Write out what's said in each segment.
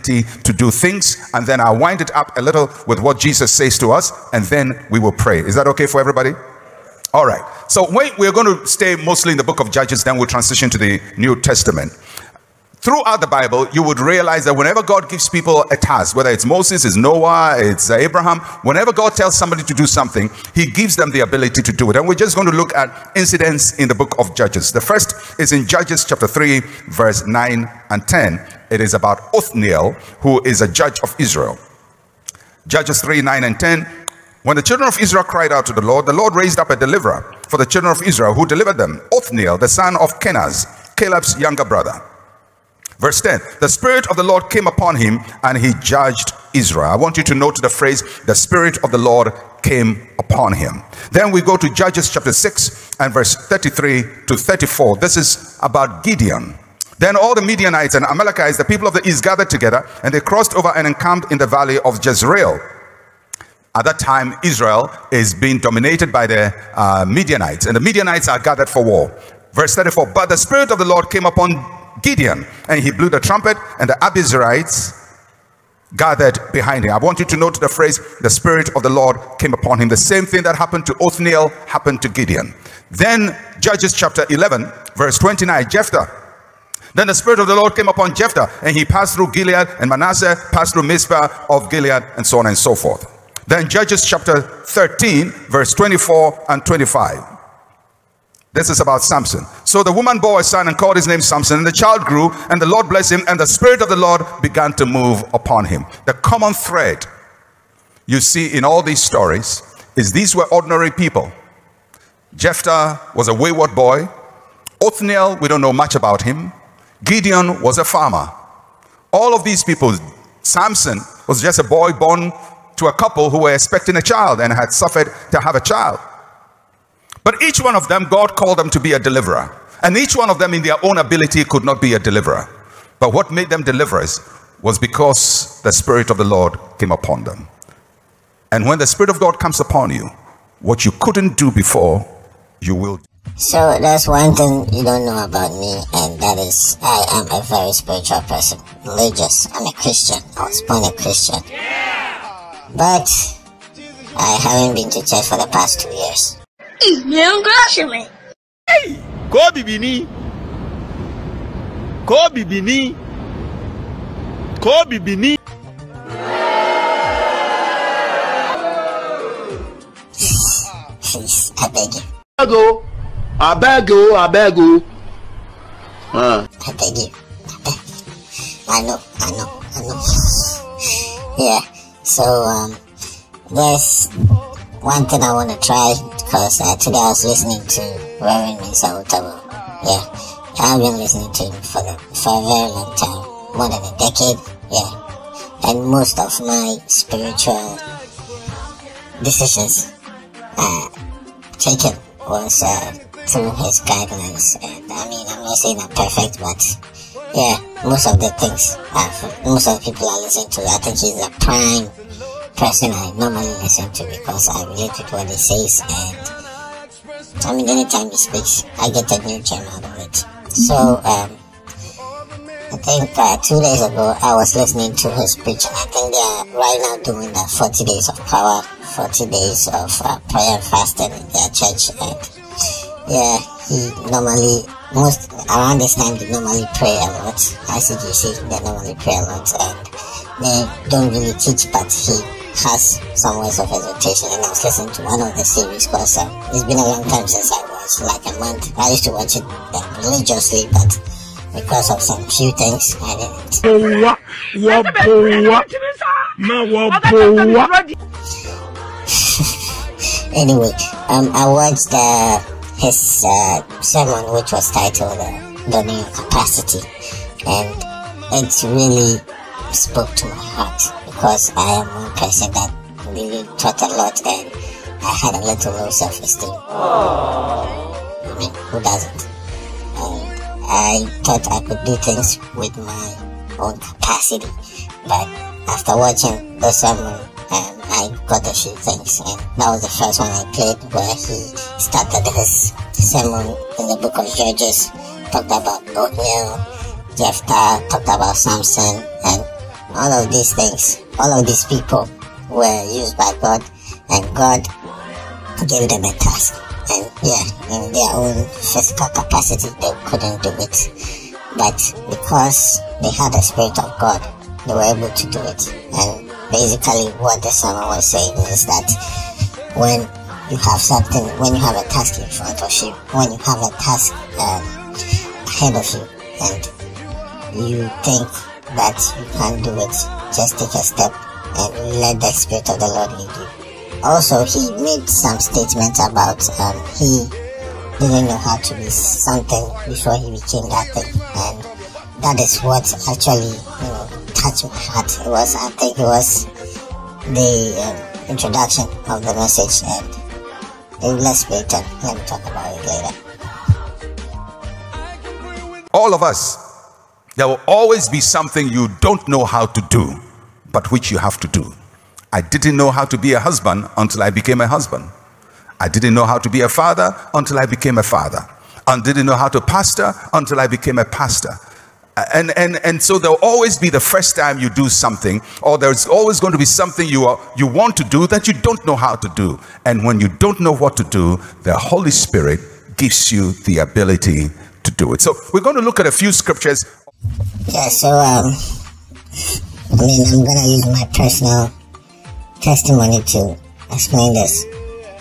ability to do things, and then I'll wind it up a little with what Jesus says to us, and then we will pray. Is that okay for everybody? All right. So we're going to stay mostly in the book of Judges, then we'll transition to the New Testament. Throughout the Bible, you would realize that whenever God gives people a task, whether it's Moses, it's Noah, it's Abraham, whenever God tells somebody to do something, he gives them the ability to do it. And we're just going to look at incidents in the book of Judges. The first is in Judges chapter 3, verse 9 and 10. It is about Othniel, who is a judge of Israel. Judges 3, 9 and 10. When the children of Israel cried out to the Lord raised up a deliverer for the children of Israel, who delivered them, Othniel, the son of Kenaz, Caleb's younger brother. Verse 10, the Spirit of the Lord came upon him, and he judged Israel. I want you to note the phrase, the Spirit of the Lord came upon him. Then we go to Judges chapter 6 and verse 33 to 34. This is about Gideon. Then all the Midianites and Amalekites, the people of the east, gathered together, and they crossed over and encamped in the valley of Jezreel. At that time, Israel is being dominated by the Midianites, and the Midianites are gathered for war. Verse 34, but the Spirit of the Lord came upon Gideon, and he blew the trumpet, and the Abiezrites gathered behind him. I want you to note the phrase, the Spirit of the Lord came upon him. The same thing that happened to Othniel happened to Gideon. Then Judges chapter 11, verse 29, Jephthah. Then the Spirit of the Lord came upon Jephthah, and he passed through Gilead, and Manasseh passed through Mizpah of Gilead, and so on and so forth. Then Judges chapter 13, verse 24 and 25. This is about Samson. So the woman bore a son and called his name Samson, and the child grew, and the Lord blessed him, and the Spirit of the Lord began to move upon him. The common thread you see in all these stories is these were ordinary people. Jephthah was a wayward boy. Othniel, we don't know much about him. Gideon was a farmer. All of these people, Samson was just a boy born to a couple who were expecting a child and had suffered to have a child. But each one of them, God called them to be a deliverer. And each one of them in their own ability could not be a deliverer. But what made them deliverers was because the Spirit of the Lord came upon them. And when the Spirit of God comes upon you, what you couldn't do before, you will do. So there's one thing you don't know about me, and that is I am a very spiritual person. Religious. I'm a Christian. I was born a Christian. But I haven't been to church for the past 2 years. Hey, go bibini. Go bibini. Go bibini. Please, I beg you. I beg you. I beg you. I beg you. I know. Yeah. So there's one thing I want to try, because today I was listening to Reverend Mensah Otabil. Yeah, I've been listening to him for a very long time, more than a decade. Yeah, and most of my spiritual decisions taken was through his guidelines. And I mean, I'm not saying I'm perfect, but yeah, most of the things, most of the people I listen to, I think he's a prime person I normally listen to, because I relate with what he says, and I mean, anytime he speaks, I get a new gem out of it. So I think 2 days ago I was listening to his preach, and I think they are right now doing the 40 days of power, 40 days of prayer and fasting in their church. And yeah, he normally, around this time, they normally pray a lot. ICGC, they normally pray a lot, and they don't really teach, but he has some words of exhortation. And I was listening to one of the series, because it's been a long time since I watched, like a month. I used to watch it religiously, but because of some few things, I didn't. Anyway, I watched his sermon, which was titled Building Your Capacity, and it really spoke to my heart, because I am one person that really taught a lot, and I had a little low self-esteem. I mean, who doesn't? And I thought I could do things with my own capacity, but after watching the sermon, I got a few things, and that was the first one I played, where he started his sermon in the book of Judges, talked about Othniel, Jephthah, talked about Samson, and all of these things, all of these people were used by God, and God gave them a task. And yeah, in their own physical capacity, they couldn't do it. But because they had the Spirit of God, they were able to do it. And basically what the sermon was saying is that when you have something, when you have a task in front of you, when you have a task ahead of you, and you think that you can't do it, just take a step and let the Spirit of the Lord lead you. Also, he made some statements about he didn't know how to be something before he became that thing, and that is what actually touched my heart. I think it was the introduction of the message, and let's wait and let me talk about it later. All of us, there will always be something you don't know how to do, but which you have to do. I didn't know how to be a husband until I became a husband. I didn't know how to be a father until I became a father. I didn't know how to pastor until I became a pastor. And so there'll always be the first time you do something, or there's always going to be something you want to do that you don't know how to do. And when you don't know what to do, the Holy Spirit gives you the ability to do it. So we're going to look at a few scriptures. Yeah, so I'm going to use my personal testimony to explain this.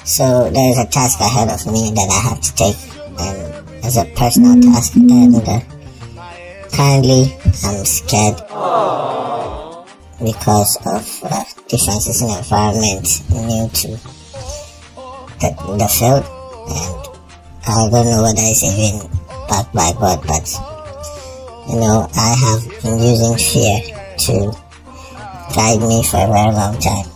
So there is a task ahead of me that I have to take, and it's a personal task, and currently I'm scared because of differences in environment new to the field, and I don't know whether it's even backed by God, but I have been using fear to guide me for a very long time,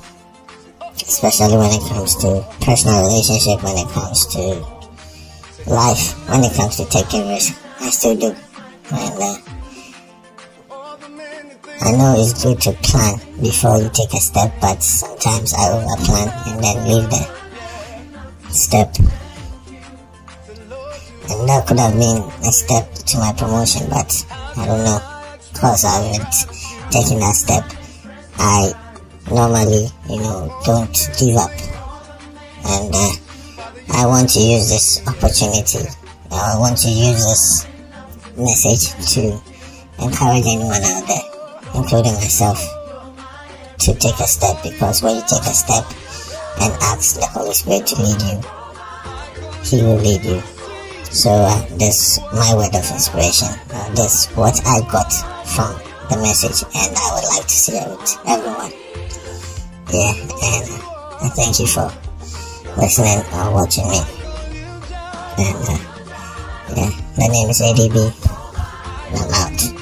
especially when it comes to personal relationship, when it comes to life, when it comes to taking risks. I still do. And I know it's good to plan before you take a step, but sometimes I over-plan and then leave the step. And that could have been a step to my promotion, but I don't know, because I haven't taken that step. I normally, don't give up. And I want to use this opportunity, I want to use this message to encourage anyone out there, including myself, to take a step, because when you take a step and ask the Holy Spirit to lead you, He will lead you. So this my word of inspiration, this what I got from the message, and I would like to share it with everyone. Yeah, and I thank you for listening or watching me. And yeah, my name is ADB, and I'm out.